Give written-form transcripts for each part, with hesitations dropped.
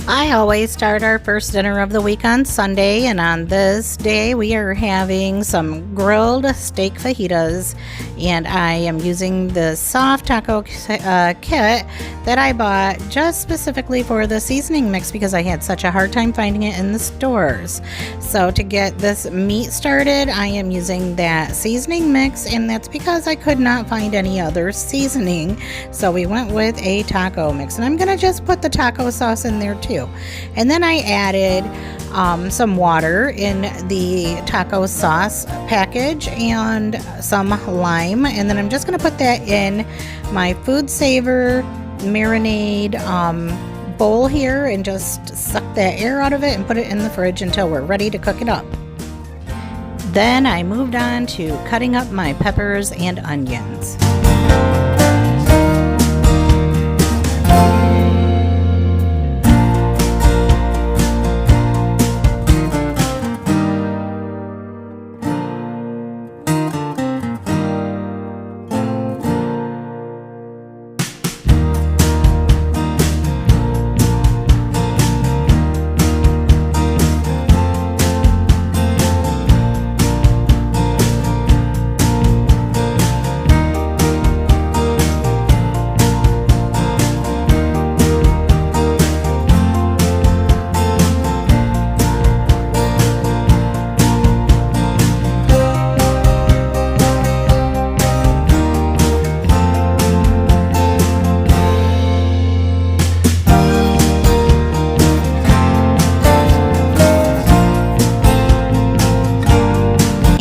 I always start our first dinner of the week on Sunday, and on this day we are having some grilled steak fajitas, and I am using the soft taco kit that I bought just specifically for the seasoning mix because I had such a hard time finding it in the stores. So to get this meat started, I am using that seasoning mix, and that's because I could not find any other seasoning, so we went with a taco mix, and I'm gonna just put the taco sauce in there too. And then I added some water in the taco sauce package and some lime, and then I'm just going to put that in my food saver marinade bowl here and just suck that air out of it and put it in the fridge until we're ready to cook it up. Then I moved on to cutting up my peppers and onions.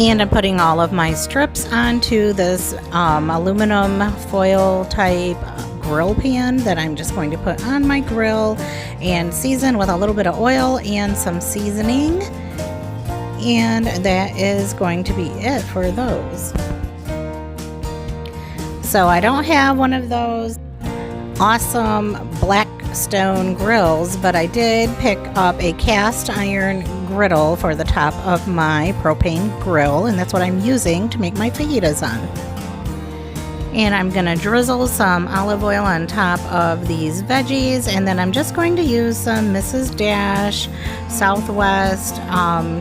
And I'm putting all of my strips onto this aluminum foil type grill pan that I'm just going to put on my grill and season with a little bit of oil and some seasoning. And that is going to be it for those. So I don't have one of those awesome black stone grills, but I did pick up a cast iron griddle for the top of my propane grill, and that's what I'm using to make my fajitas on. And I'm gonna drizzle some olive oil on top of these veggies, and then I'm just going to use some Mrs. Dash Southwest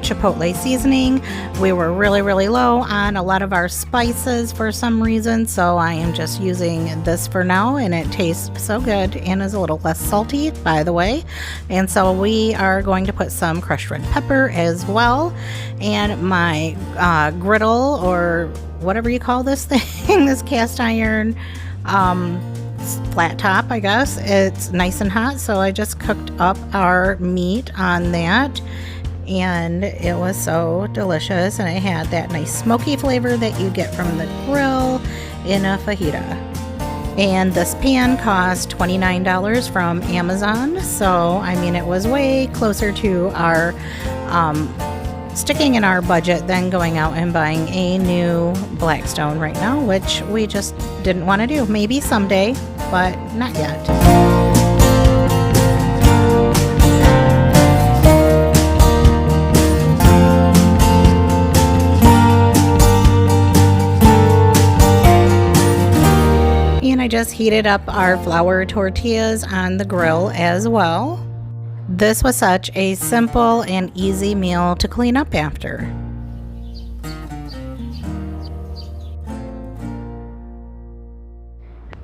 Chipotle seasoning. We were really low on a lot of our spices for some reason, so I am just using this for now, and it tastes so good and is a little less salty, by the way. And so we are going to put some crushed red pepper as well. And my griddle, or whatever you call this thing, this cast iron flat top, I guess, it's nice and hot, so I just cooked up our meat on that, and it was so delicious, and it had that nice smoky flavor that you get from the grill in a fajita. And this pan cost $29 from Amazon, so I mean it was way closer to our sticking in our budget than going out and buying a new Blackstone right now, which we just didn't want to do. Maybe someday, but not yet. And I just heated up our flour tortillas on the grill as well. This was such a simple and easy meal to clean up after.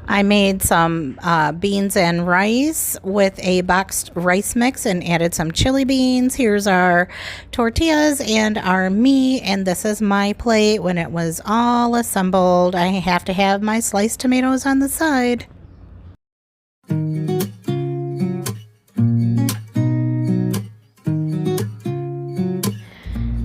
I made some beans and rice with a boxed rice mix and added some chili beans. Here's our tortillas and our meat, and this is my plate when it was all assembled. I have to have my sliced tomatoes on the side.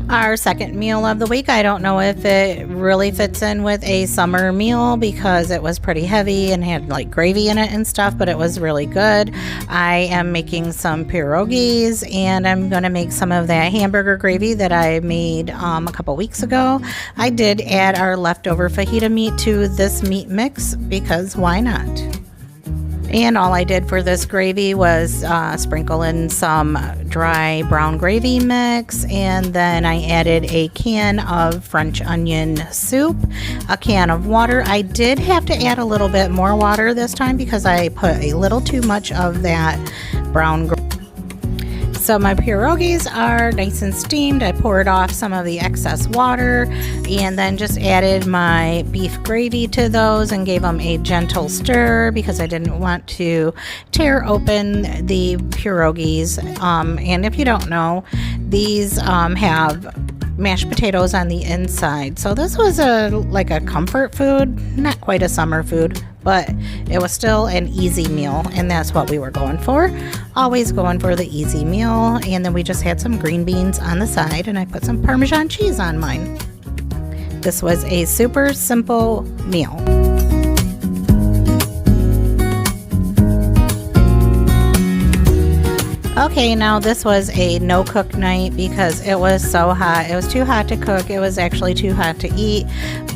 Our second meal of the week, I don't know if it really fits in with a summer meal because it was pretty heavy and had like gravy in it and stuff, but it was really good. I am making some pierogies, and I'm going to make some of that hamburger gravy that I made a couple weeks ago. I did add our leftover fajita meat to this meat mix because why not? And all I did for this gravy was sprinkle in some dry brown gravy mix, and then I added a can of French onion soup, a can of water. I did have to add a little bit more water this time because I put a little too much of that brown gravy. So my pierogies are nice and steamed. I poured off some of the excess water and then just added my beef gravy to those and gave them a gentle stir because I didn't want to tear open the pierogies. And if you don't know, these have mashed potatoes on the inside. So this was like a comfort food, not quite a summer food, but it was still an easy meal, and that's what we were going for. Always going for the easy meal. And then we just had some green beans on the side, and I put some Parmesan cheese on mine. This was a super simple meal. Okay, now this was a no-cook night because it was so hot. It was too hot to cook. It was actually too hot to eat,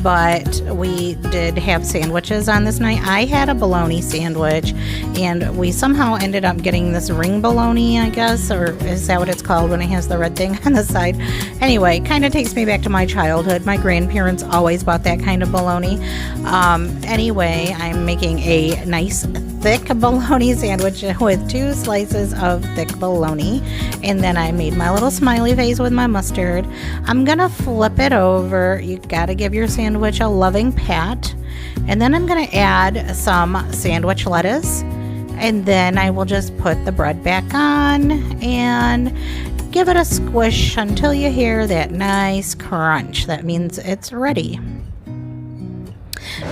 but we did have sandwiches on this night. I had a bologna sandwich, and we somehow ended up getting this ring bologna, I guess, or is that what it's called when it has the red thing on the side? Anyway, kind of takes me back to my childhood. My grandparents always bought that kind of bologna. Anyway, I'm making a nice thick bologna sandwich with 2 slices of thick bologna, and then I made my little smiley face with my mustard. I'm gonna flip it over. You gotta give your sandwich a loving pat, and then I'm gonna add some sandwich lettuce, and then I will just put the bread back on and give it a squish until you hear that nice crunch. That means it's ready.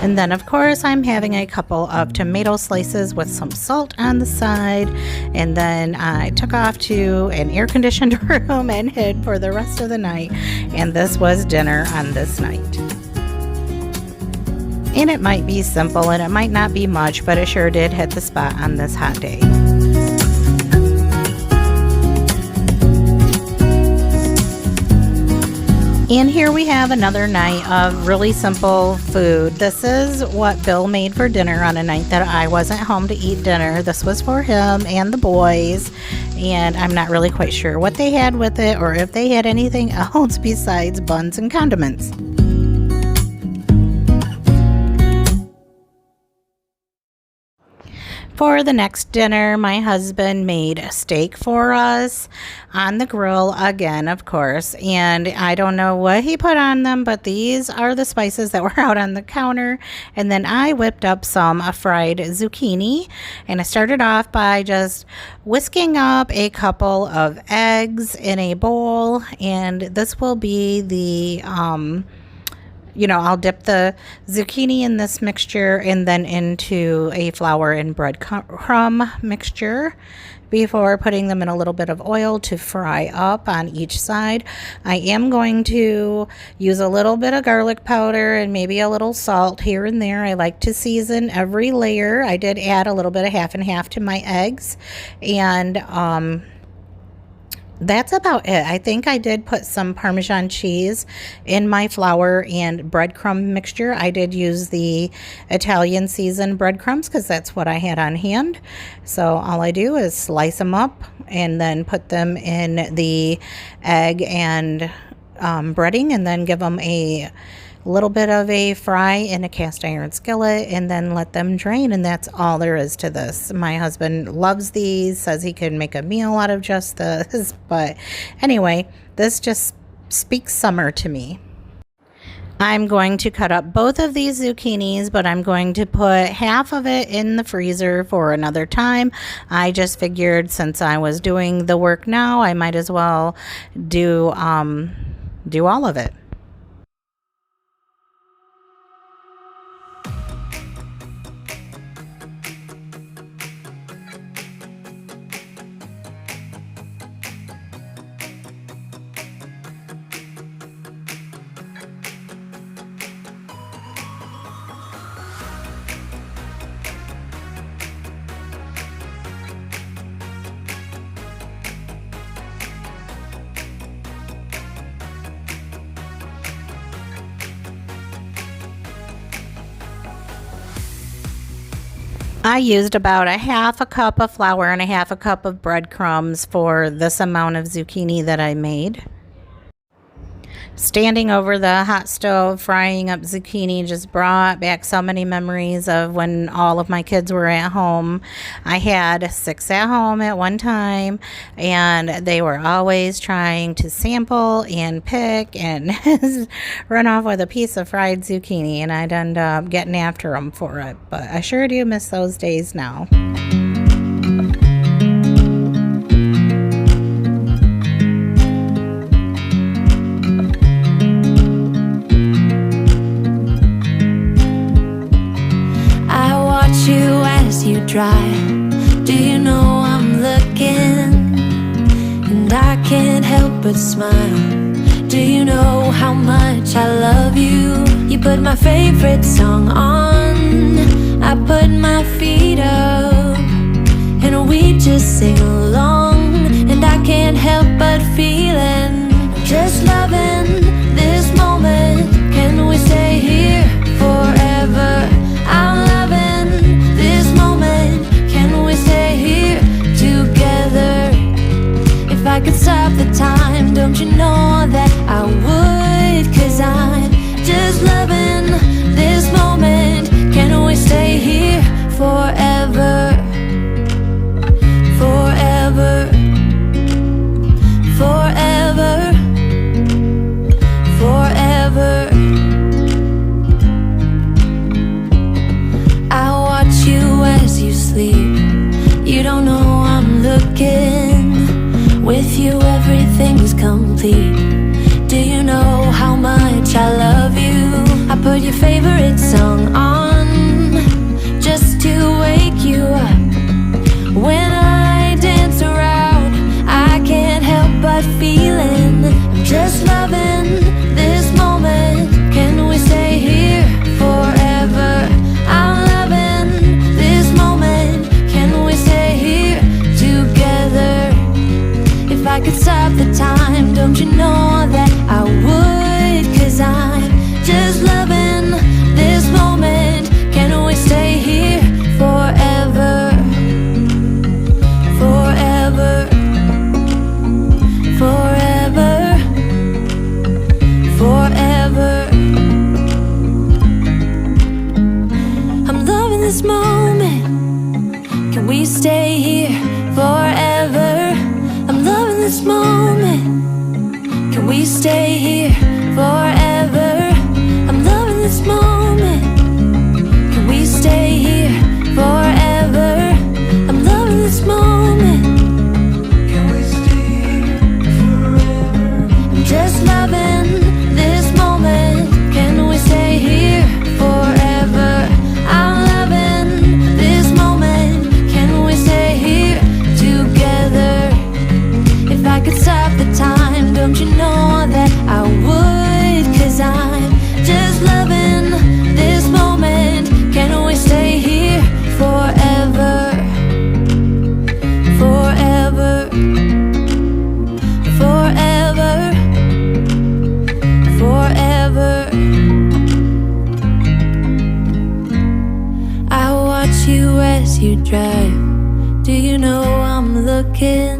And then, of course, I'm having a couple of tomato slices with some salt on the side. And then I took off to an air-conditioned room and hid for the rest of the night. And this was dinner on this night. And it might be simple and it might not be much, but it sure did hit the spot on this hot day. And here we have another night of really simple food. This is what Bill made for dinner on a night that I wasn't home to eat dinner. This was for him and the boys, and I'm not really quite sure what they had with it or if they had anything else besides buns and condiments. For the next dinner, my husband made a steak for us on the grill again, of course. And I don't know what he put on them, but these are the spices that were out on the counter. And then I whipped up some fried zucchini. And I started off by just whisking up a couple of eggs in a bowl. And this will be the I'll dip the zucchini in this mixture and then into a flour and breadcrumb mixture before putting them in a little bit of oil to fry up on each side. I am going to use a little bit of garlic powder and maybe a little salt here and there. I like to season every layer. I did add a little bit of half and half to my eggs, and that's about it. I think I did put some Parmesan cheese in my flour and breadcrumb mixture. I did use the Italian seasoned breadcrumbs because that's what I had on hand. So all I do is slice them up and then put them in the egg and breading, and then give them a little bit of a fry in a cast iron skillet and then let them drain, and that's all there is to this. My husband loves these, says he could make a meal out of just this, but anyway, this just speaks summer to me. I'm going to cut up both of these zucchinis, but I'm going to put half of it in the freezer for another time. I just figured since I was doing the work now, I might as well do all of it. I used about a half a cup of flour and a half a cup of breadcrumbs for this amount of zucchini that I made. Standing over the hot stove, frying up zucchini just brought back so many memories of when all of my kids were at home. I had 6 at home at one time, and they were always trying to sample and pick and run off with a piece of fried zucchini, and I'd end up getting after them for it. But I sure do miss those days now. You drive. Do you know I'm looking? And I can't help but smile. Do you know how much I love you? You put my favorite song on, I put my feet up, and we just sing along. And I can't help but feeling, just loving this moment. Can we stay here forever? I'm loving this moment. Can we stay here together? If I could stop the time, don't you know that I would? 'Cause I'm just loving this moment. Can we stay here forever? Forever. Forever. Forever. I watch you as you sleep. You don't know I'm looking. With you everything's complete. Do you know how much I love you? I put your favorite song on just to wake you up. When I dance around, I can't help but feeling, I'm just loving this moment. Can we stay here forever? I'm loving this moment. Can we stay here together? If I could stop the time, don't you know that I would? 'Cause I'm just loving this moment. Can we stay here forever? Forever. Forever. Forever. I'm loving this moment. Can we stay here forever? I'm loving this moment. Can we stay here forever? I'm loving this moment. Can we stay here forever? I'm loving this moment. Can we stay here forever? I'm just loving this moment. Can we stay here forever? I'm loving this moment. Can we stay here together? If I could stop the time, don't you know that I would? 'Cause I'm just loving this moment. Can we stay here forever? Forever. Forever. Forever. I watch you as you drive. Do you know I'm looking?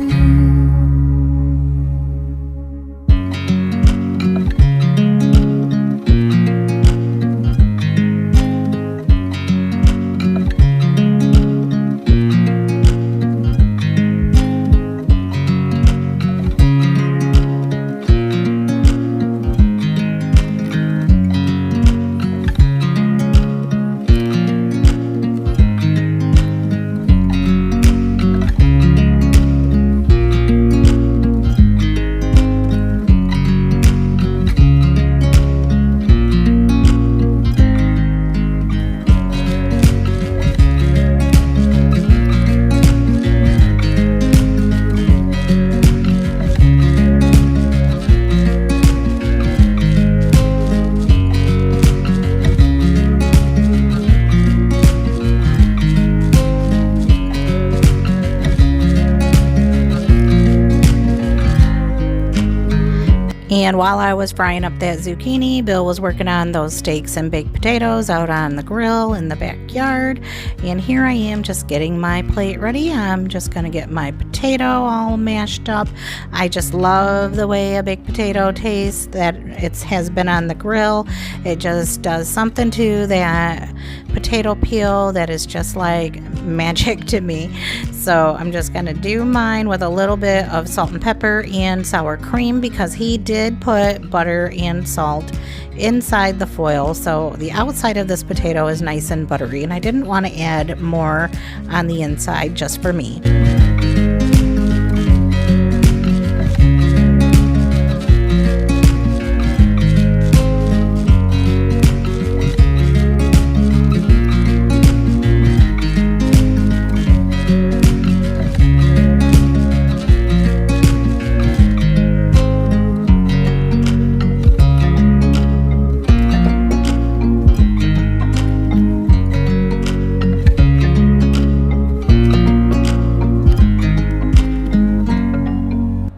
And while I was frying up that zucchini, Bill was working on those steaks and baked potatoes out on the grill in the backyard. And here I am just getting my plate ready. I'm just going to get my potato all mashed up. I just love the way a baked potato tastes, that it has been on the grill. It just does something to that potato peel that is just like magic to me. So I'm just going to do mine with a little bit of salt and pepper and sour cream, because he did put butter and salt inside the foil, so the outside of this potato is nice and buttery, and I didn't want to add more on the inside just for me.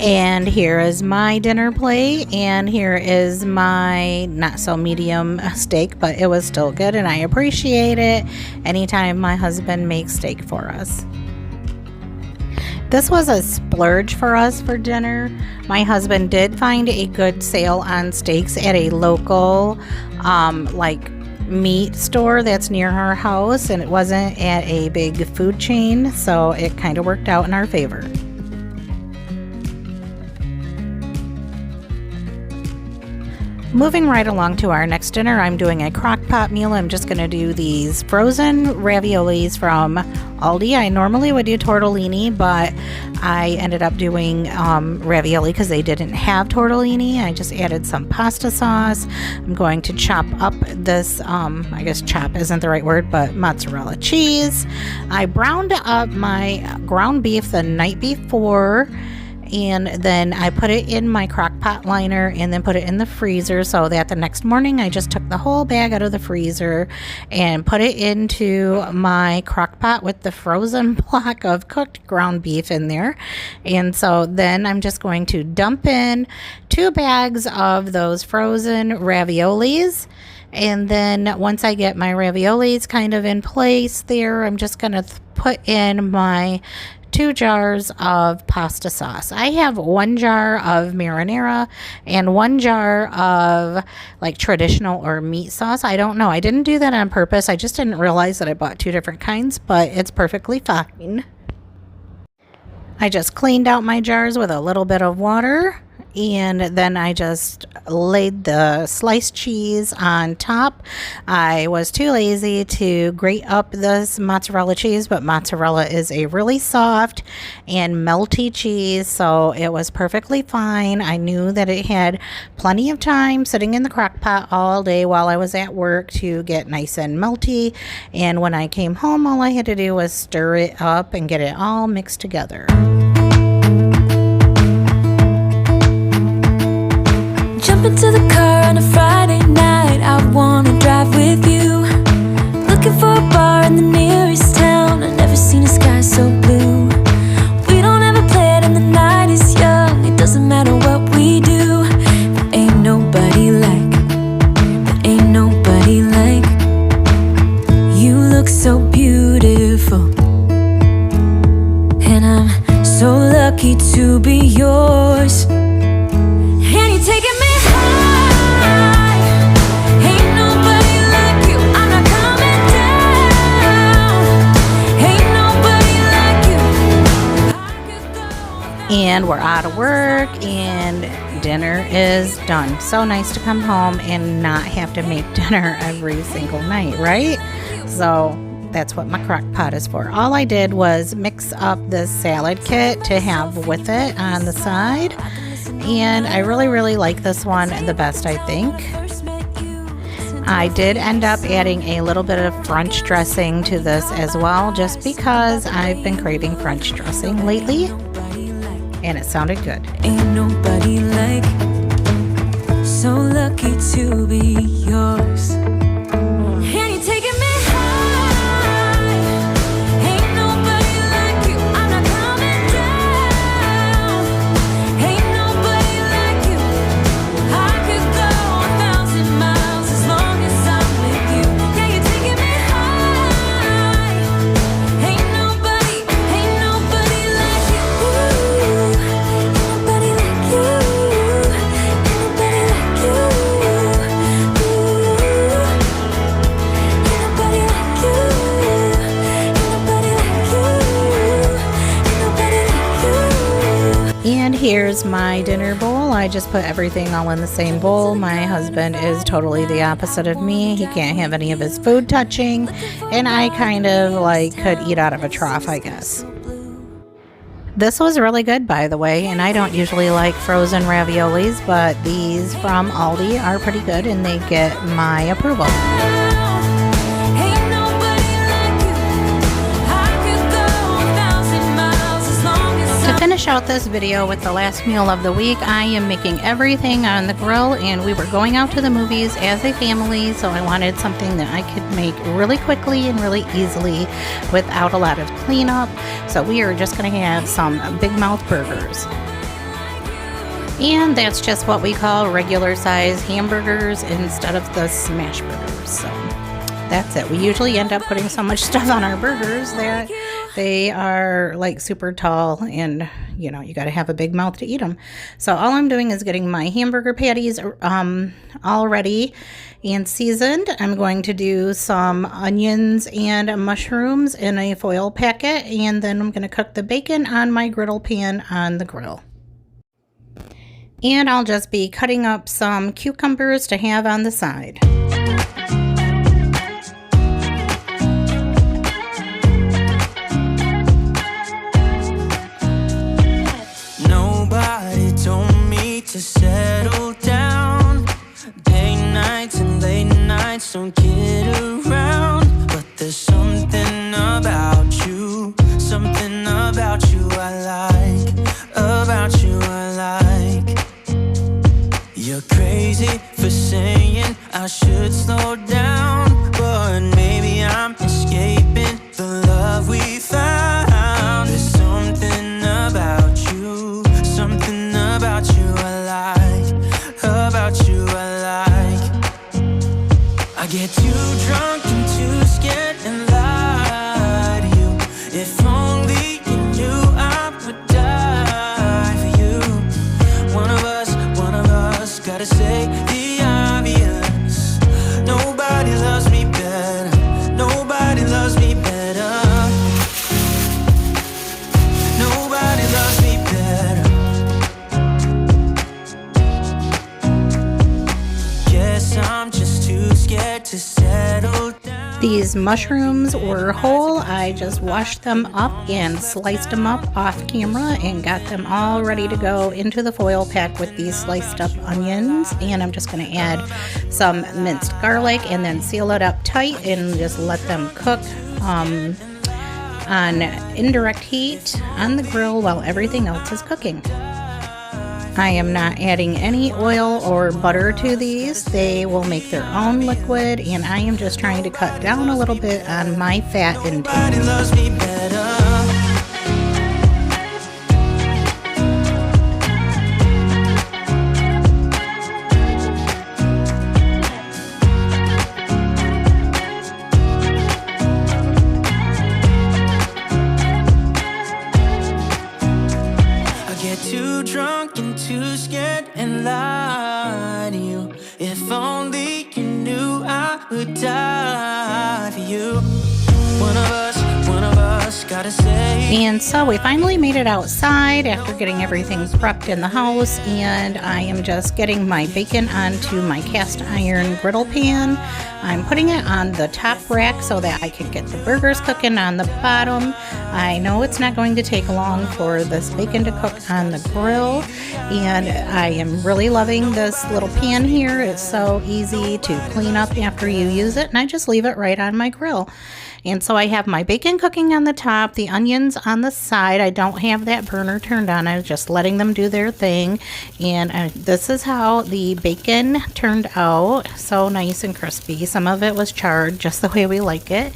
And here is my dinner plate, and here is my not so medium steak, but it was still good, and I appreciate it anytime my husband makes steak for us. This was a splurge for us for dinner. My husband did find a good sale on steaks at a local meat store that's near our house, and it wasn't at a big food chain, so it kind of worked out in our favor. Moving right along to our next dinner, I'm doing a crock pot meal. I'm just going to do these frozen raviolis from Aldi. I normally would do tortellini, but I ended up doing ravioli because they didn't have tortellini. I just added some pasta sauce. I'm going to chop up this, I guess chop isn't the right word, but mozzarella cheese. I browned up my ground beef the night before, and then I put it in my crock pot liner and then put it in the freezer, so that the next morning I just took the whole bag out of the freezer and put it into my crock pot with the frozen block of cooked ground beef in there. And so then I'm just going to dump in 2 bags of those frozen raviolis. And then once I get my raviolis kind of in place there, I'm just going to put in my 2 jars of pasta sauce. I have 1 jar of marinara and 1 jar of like traditional or meat sauce. I don't know. I didn't do that on purpose. I just didn't realize that I bought 2 different kinds, but it's perfectly fine. I just cleaned out my jars with a little bit of water, and then I just laid the sliced cheese on top. I was too lazy to grate up this mozzarella cheese, but mozzarella is a really soft and melty cheese, so it was perfectly fine. I knew that it had plenty of time sitting in the crock pot all day while I was at work to get nice and melty, and when I came home, all I had to do was stir it up and get it all mixed together. Jump into the car on a Friday night, I wanna drive with you. Looking for a bar in the nearest town, I've never seen a sky so blue. We don't have a plan and the night is young, it doesn't matter what we do. There ain't nobody like you. Look so beautiful, and I'm so lucky to be yours. And you're taking me high. Ain't nobody like you. I'm not coming down. Ain't nobody like you. And we're out of work and dinner is done. So nice to come home and not have to make dinner every single night, right? So that's what my crock pot is for. All I did was mix up this salad kit to have with it on the side. And I really like this one the best, I think. I did end up adding a little bit of French dressing to this as well, just because I've been craving French dressing lately, and it sounded good. Ain't nobody like, so lucky to be yours. And you're taking me high. Ain't nobody like you. I'm not coming down. Ain't nobody like you. here's my dinner bowl. I just put everything all in the same bowl. My husband is totally the opposite of me. He can't have any of his food touching, and I kind of like could eat out of a trough, I guess. This was really good, by the way, and I don't usually like frozen raviolis, but these from Aldi are pretty good and they get my approval. To finish out this video with the last meal of the week, I am making everything on the grill, and we were going out to the movies as a family, so I wanted something that I could make really quickly and really easily without a lot of cleanup. So we are just going to have some Big Mouth burgers. And that's just what we call regular size hamburgers instead of the smash burgers. So that's it. We usually end up putting so much stuff on our burgers that they are like super tall, and you know, you got to have a big mouth to eat them. So all I'm doing is getting my hamburger patties all ready and seasoned. I'm going to do some onions and mushrooms in a foil packet, and then I'm going to cook the bacon on my griddle pan on the grill. And I'll just be cutting up some cucumbers to have on the side. To settle down, day nights and late nights don't get around, but there's something about you I like, about you I like. You're crazy for saying I should slow down, but maybe I'm escaping the love we found. There's something about you about you I like. I get too drunk and too scared and lie to you. If only you knew I would die for you. One of us gotta say the obvious. Nobody loves me better. Nobody loves me better. Nobody loves me better. I'm just too scared to settle down. These mushrooms were whole. I just washed them up and sliced them up off camera and got them all ready to go into the foil pack with these sliced up onions. And I'm just going to add some minced garlic and then seal it up tight and just let them cook on indirect heat on the grill while everything else is cooking. I am not adding any oil or butter to these. They will make their own liquid, and I am just trying to cut down a little bit on my fat intake. Nobody loves me better. Too drunk and too scared and lie to you. If only you knew I would die for you. One of us gotta say. And so we finally made it outside after getting everything prepped in the house, and I am just getting my bacon onto my cast iron griddle pan. I'm putting it on the top rack so that I can get the burgers cooking on the bottom. I know it's not going to take long for this bacon to cook on the grill, and I am really loving this little pan here. It's so easy to clean up after you use it, and I just leave it right on my grill. And so I have my bacon cooking on the top, the onions on the side. I don't have that burner turned on. I was just letting them do their thing. And this is how the bacon turned out. So nice and crispy. Some of it was charred just the way we like it.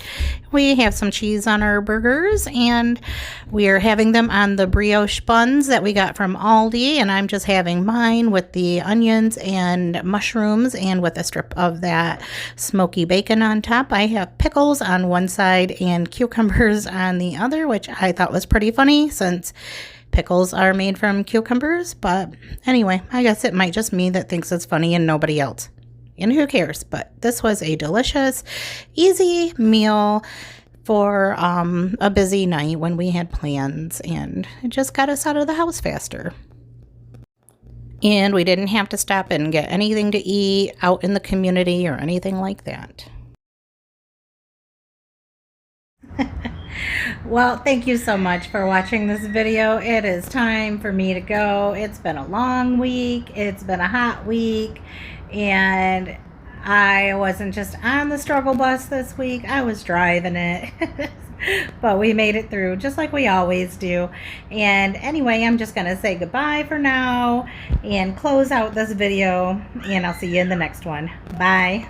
We have some cheese on our burgers, and we are having them on the brioche buns that we got from Aldi, and I'm just having mine with the onions and mushrooms and with a strip of that smoky bacon on top. I have pickles on one side and cucumbers on the other, which I thought was pretty funny since pickles are made from cucumbers. But anyway, I guess it might just me that thinks it's funny and nobody else. And who cares? But this was a delicious, easy meal for a busy night when we had plans, and it just got us out of the house faster. And we didn't have to stop and get anything to eat out in the community or anything like that. Well, thank you so much for watching this video. It is time for me to go. It's been a long week. It's been a hot week. And I wasn't just on the struggle bus this week. I was driving it. But we made it through just like we always do. And anyway, I'm just going to say goodbye for now and close out this video. And I'll see you in the next one. Bye.